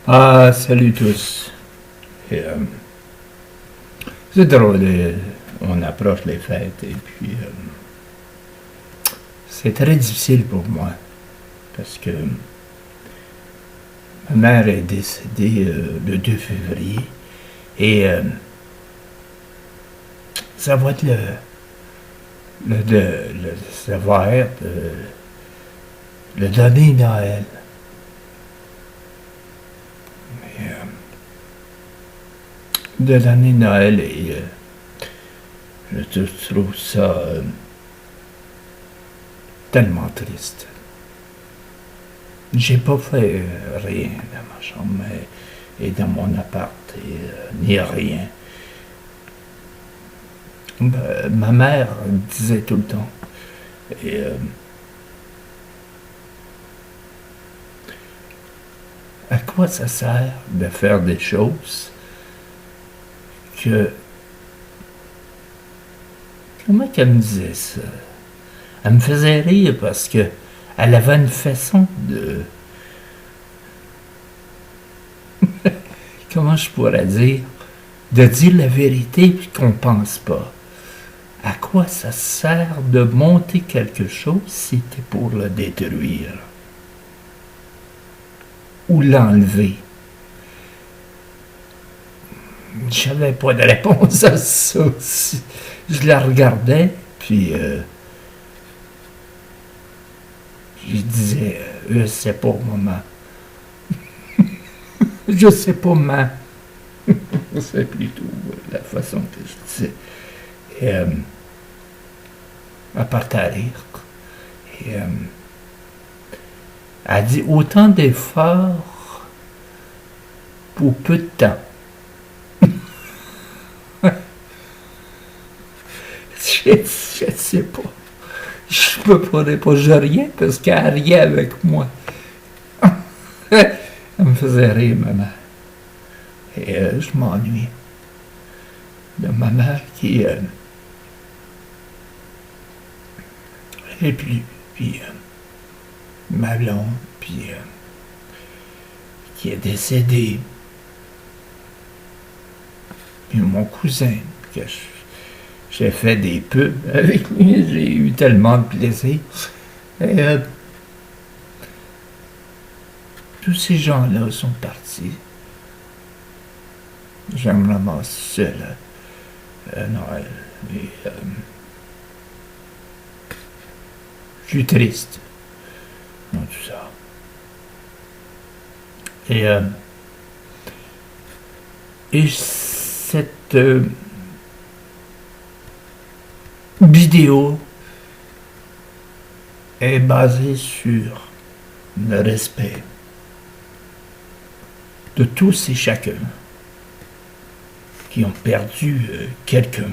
Ah, salut tous. C'est drôle, on approche les fêtes et puis c'est très difficile pour moi parce que ma mère est décédée le 2 février et ça va être ça va être le dernier Noël. Et, le dernier Noël et je trouve ça tellement triste. J'ai pas fait rien dans ma chambre et dans mon appart, ni rien. Ma mère disait tout le temps, et, à quoi ça sert de faire des choses que... Comment qu'elle me disait ça? Elle me faisait rire parce que elle avait une façon de... Comment je pourrais dire? De dire la vérité puis qu'on pense pas. À quoi ça sert de monter quelque chose si c'était pour le détruire? Ou l'enlever? Je n'avais pas de réponse à ça. Je la regardais, puis je disais, je sais pas, maman. Je sais pas, maman. C'est plutôt la façon que je disais. Et elle partait à rire. Et elle dit autant d'efforts pour peu de temps. Je sais pas. Je peux pas répondre rien parce qu'elle riait avec moi. Elle me faisait rire, maman. Et je m'ennuie de maman qui est plus, puis ma blonde, puis qui est décédée, puis mon cousin, que j'ai fait des pubs avec lui, j'ai eu tellement de plaisir. Et tous ces gens-là sont partis. Je me ramasse seul à Noël. Et je suis triste dans tout ça. Et cette vidéo est basée sur le respect de tous et chacun qui ont perdu quelqu'un.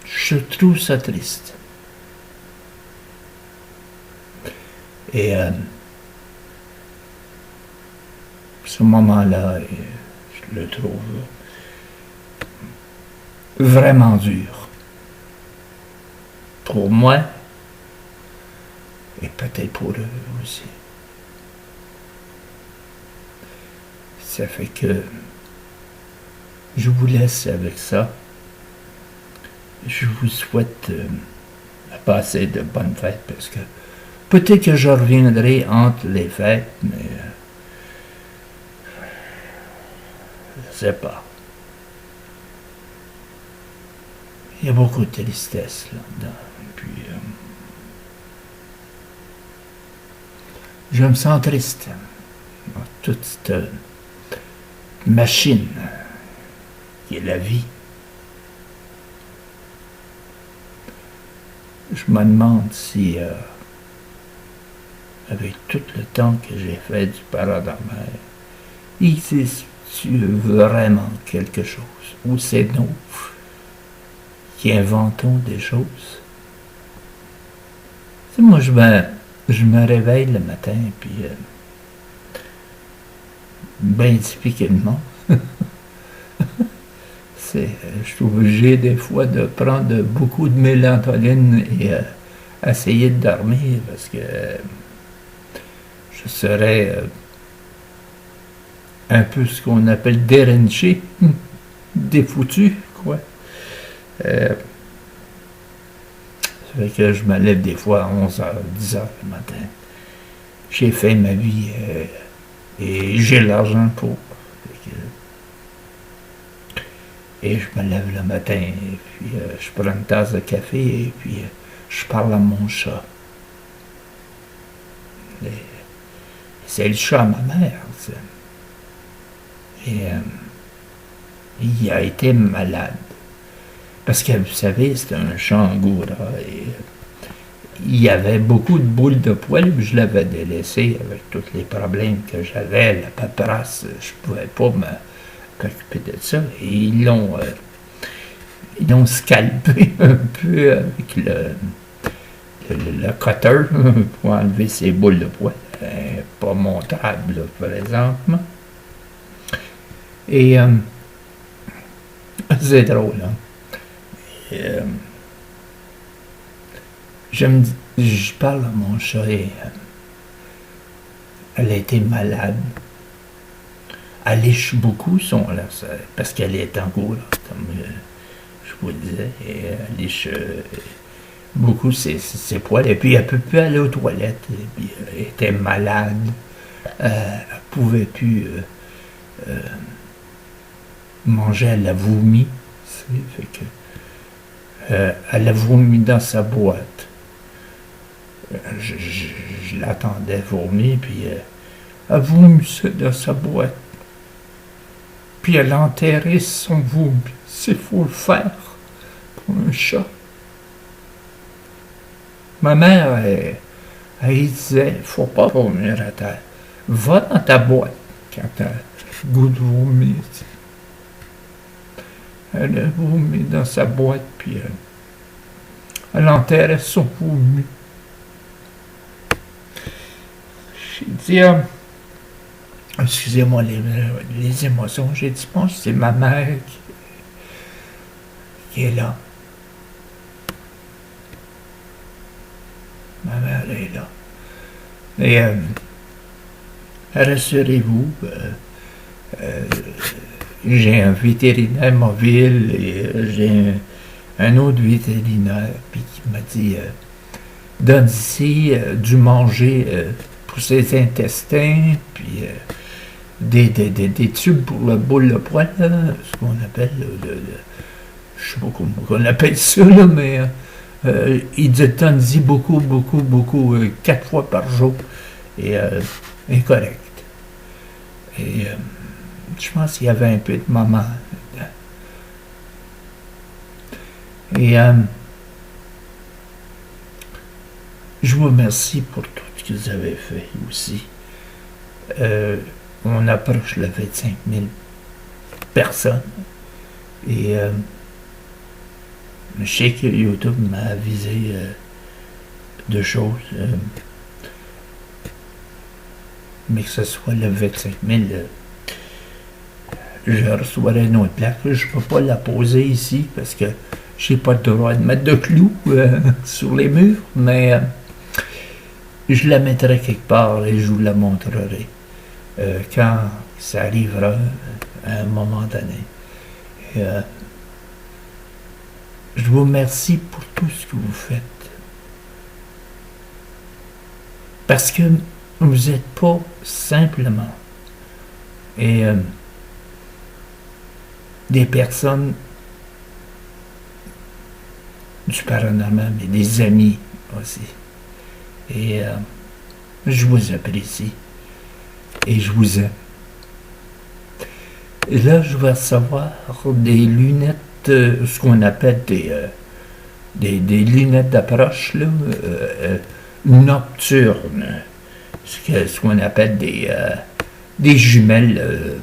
Je trouve ça triste. Et ce moment-là, je le trouve vraiment dur. Pour moi, et peut-être pour eux aussi. Ça fait que je vous laisse avec ça. Je vous souhaite de passer de bonnes fêtes parce que peut-être que je reviendrai entre les fêtes, mais je sais pas. Il y a beaucoup de tristesse là-dedans. Puis je me sens triste dans toute cette machine qui est la vie. Je me demande si, avec tout le temps que j'ai fait du paranormal, existe-t-il vraiment quelque chose? Ou c'est nous qui inventons des choses? Tu sais, moi, je me réveille le matin, puis bien typiquement, Je suis obligé des fois de prendre beaucoup de mélantoline et essayer de dormir parce que je serais un peu ce qu'on appelle déranché, défoutu, quoi. Ça fait que je me lève des fois à 11h, 10h le matin. J'ai fait ma vie et j'ai l'argent pour. Et je me lève le matin et puis je prends une tasse de café et puis je parle à mon chat. C'est le chat à ma mère. Et il a été malade. Parce que, vous savez, c'est un chat angora et il y avait beaucoup de boules de poils, je l'avais délaissé avec tous les problèmes que j'avais, la paperasse, je pouvais pas m'occuper de ça. Et ils l'ont scalpé un peu avec le cutter pour enlever ces boules de poils. Pas montable, présentement. Et c'est drôle, hein? Et, je parle à mon chat et elle a été malade. Elle liche beaucoup parce qu'elle est en cours, comme je vous le disais, et elle liche beaucoup ses poils, et puis elle ne peut plus aller aux toilettes, et puis elle était malade, elle ne pouvait plus manger, elle a vomi, fait que, elle a vomi dans sa boîte. Je l'attendais vomir, puis elle vomissait dans sa boîte. Puis elle a enterré son vomi. C'est faut le faire pour un chat. Ma mère, elle disait, faut pas vomir à terre. Va dans ta boîte quand t'as le goût de vomir. Elle a vomi dans sa boîte, puis elle enterrait son vomi. J'ai dit, excusez-moi les émotions, j'ai dit, je pense que c'est ma mère qui est là. Ma mère est là. Et rassurez-vous, j'ai un vétérinaire mobile et j'ai un autre vétérinaire puis qui m'a dit donne ici du manger pour ses intestins, puis des tubes pour le boule de poil, ce qu'on appelle je sais pas comment on appelle ça, là, mais il dit beaucoup, 4 fois par jour, et incorrect. Et je pense qu'il y avait un peu de maman dedans. Et je vous remercie pour tout ce que vous avez fait aussi. On approche le 25 000 personnes. Et je sais que YouTube m'a avisé de choses. Mais que ce soit le 25 000, je reçoirai une autre plaque. Je ne peux pas la poser ici parce que j'ai pas le droit de mettre de clous sur les murs, mais je la mettrai quelque part et je vous la montrerai quand ça arrivera à un moment donné. Et, je vous remercie pour tout ce que vous faites. Parce que vous n'êtes pas simplement des personnes du paranormal, mais des amis aussi. Et je vous apprécie. Et je vous aime. Et là, je vais recevoir des lunettes, ce qu'on appelle des lunettes d'approche, là, nocturnes. Ce qu'on appelle des jumelles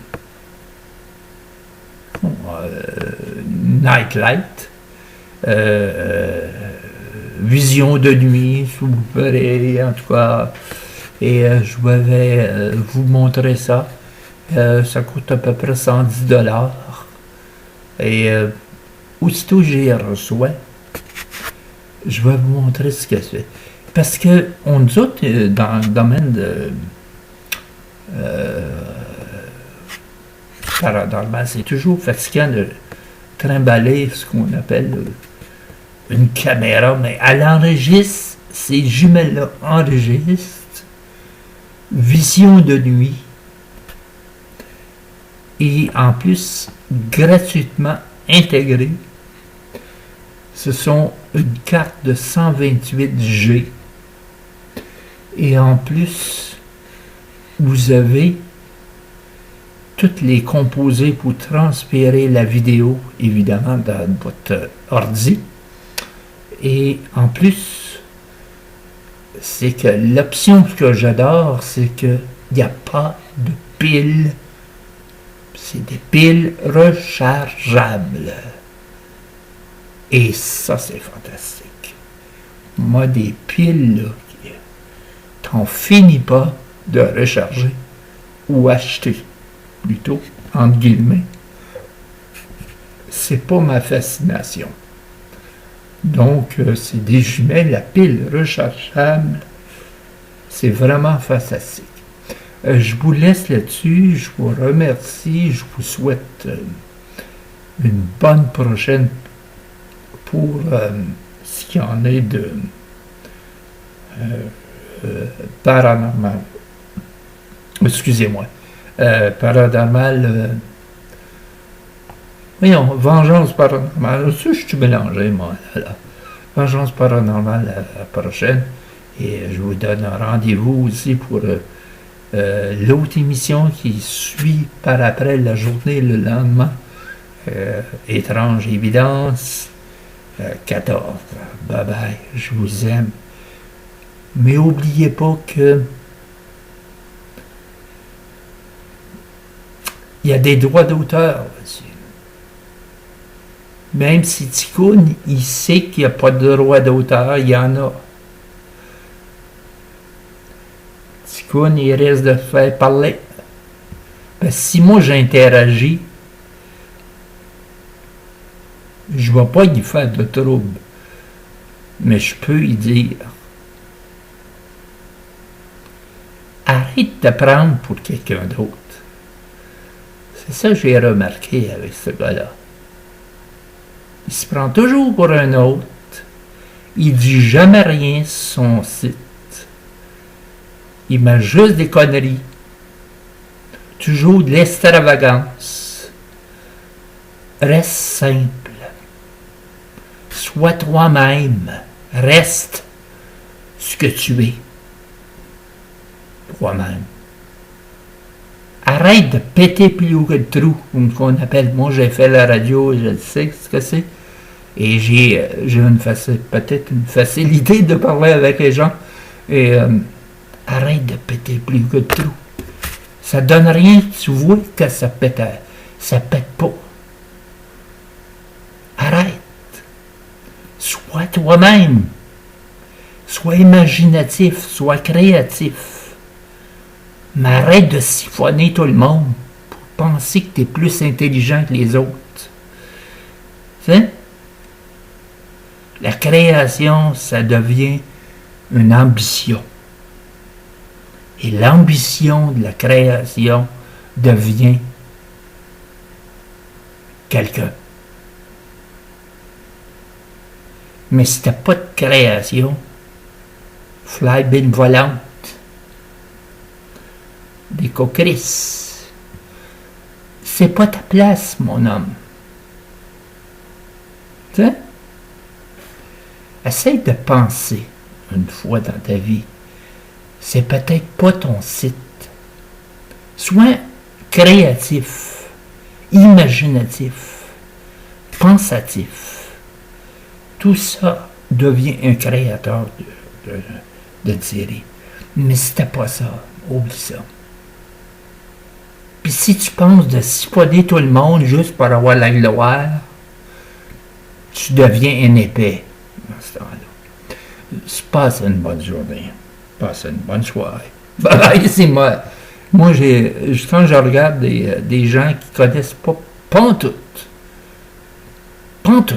nightlight. Vision de nuit, si vous verrez, en tout cas. Et je vais vous montrer ça. Ça coûte à peu près $110. Et aussitôt que j'y reçois, je vais vous montrer ce que c'est. Parce que on nous autres, dans le domaine de paranormal, c'est toujours fatigant de trimballer ce qu'on appelle une caméra, mais elle enregistre, ces jumelles-là enregistrent vision de nuit et en plus gratuitement intégrée. Ce sont une carte de 128G et en plus vous avez toutes les composés pour transférer la vidéo évidemment dans votre ordi. Et en plus, c'est que l'option que j'adore, c'est qu'il n'y a pas de piles. C'est des piles rechargeables. Et ça, c'est fantastique. Moi, des piles, là, t'en finis pas de recharger ou acheter, plutôt, entre guillemets. C'est pas ma fascination. Donc, c'est des jumelles à pile rechargeable. C'est vraiment fantastique. Je vous laisse là-dessus. Je vous remercie. Je vous souhaite une bonne prochaine pour ce qu'il y en est de paranormal. Excusez-moi. Paranormal. Voyons, vengeance paranormale. Ça, je suis mélangé, moi. Là. Vengeance paranormale la prochaine. Et je vous donne un rendez-vous aussi pour l'autre émission qui suit par après la journée, le lendemain. Étrange évidence. 14. Bye bye. Je vous aime. Mais n'oubliez pas que il y a des droits d'auteur aussi. Même si Ticoun, il sait qu'il n'y a pas de droit d'auteur, il y en a. Ticoun, il risque de faire parler. Parce que si moi j'interagis, je ne vais pas y faire de trouble. Mais je peux y dire, arrête de prendre pour quelqu'un d'autre. C'est ça que j'ai remarqué avec ce gars-là. Il se prend toujours pour un autre. Il dit jamais rien sur son site. Il met juste des conneries. Toujours de l'extravagance. Reste simple. Sois toi-même. Reste ce que tu es. Toi-même. Arrête de péter plus haut que le trou, comme qu'on appelle. Moi, j'ai fait la radio, je sais ce que c'est. Et j'ai peut-être une facilité de parler avec les gens. Et arrête de péter plus haut que le trou. Ça donne rien, tu vois que ça pète pas. Arrête. Sois toi-même. Sois imaginatif, sois créatif. Mais arrête de siphonner tout le monde pour penser que tu es plus intelligent que les autres. Tu sais? La création, ça devient une ambition. Et l'ambition de la création devient quelqu'un. Mais si tu n'as pas de création, fly-bin volante, des coquerisses. C'est pas ta place, mon homme. Tu sais? Essaye de penser une fois dans ta vie. C'est peut-être pas ton site. Sois créatif, imaginatif, pensatif. Tout ça devient un créateur de série. Mais si t'as pas ça, oublie ça. Puis si tu penses de siphonner tout le monde juste pour avoir la gloire, tu deviens un épais dans ce temps-là. Passe une bonne journée. Passe une bonne soirée. Bye, c'est moi. Moi, quand je regarde des gens qui connaissent pas tout, Pas en tout.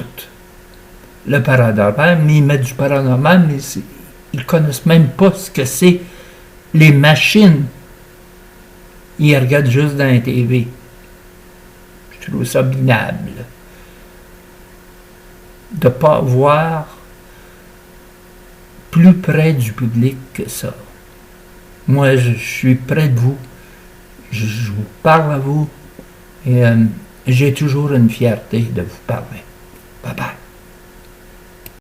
Le paranormal, mais ils mettent du paranormal, mais ils connaissent même pas ce que c'est les machines. Ils regardent juste dans la TV. Je trouve ça minable. De ne pas voir plus près du public que ça. Moi, je suis près de vous. Je vous parle à vous. Et j'ai toujours une fierté de vous parler.